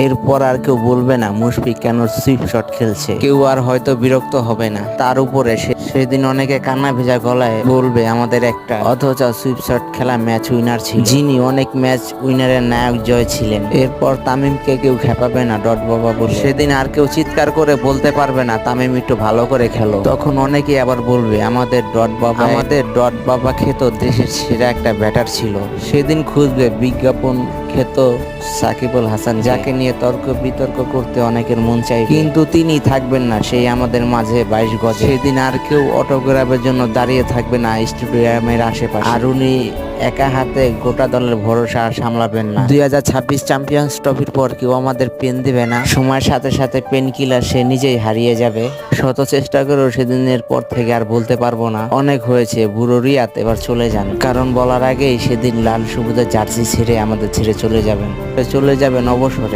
এরপর আর কেউ বলবে না মুশফিক কেন সুইপ শট খেলছে, কেউ আর হয়তো বিরক্ত হবে না। তার উপরে সেদিন অনেকে কান্না ভেজা গলায় বলবে আমাদের একটা, অথচ সুইপ শট খেলা ম্যাচ উইনার ছিল, যিনি অনেক ম্যাচ উইনারের নায়ক জয় ছিলেন। এরপর তামিমকে কেউ খেপাবে না ডট বাবা বলে, সেদিন আর কেউ চিৎকার করে বলতে পারবে না তামিম একটু ভালো করে খেলো। তখন অনেকে আবার বলবে আমাদের ডট বাবা খেত দেশের সেরা একটা ব্যাটার ছিল। সেদিন খুঁজবে বিজ্ঞাপন খেত সাকিব আল হাসান, যাকে নিয়ে তর্ক বিতর্ক করতে অনেকের মন চাই, কিন্তু তিনি থাকবেন না সেই আমাদের মাঝে 22 গজে। সেদিন আর কেউ অটোগ্রাফের জন্য দাঁড়িয়ে থাকবে না স্টেডিয়ামের আশেপাশে, আর উনি একা হাতে গোটা দলের ভরসা আর সামলাবেন না। 2026 চ্যাম্পিয়ন্স ট্রফির পর কেউ আমাদের পেন দিবে না, সময়ের সাথে সাথে পেন কিলার সে নিজেই হারিয়ে যাবে। শত চেষ্টা করেও সেদিনের পর থেকে আর বলতে পারবো না অনেক হয়েছে বুড়ো রিয়াদ এবার চলে যান, কারণ বলার আগেই সেদিন লাল সবুজের জার্সি ছেড়ে আমাদের ছেড়ে চলে যাবেন অবসরে।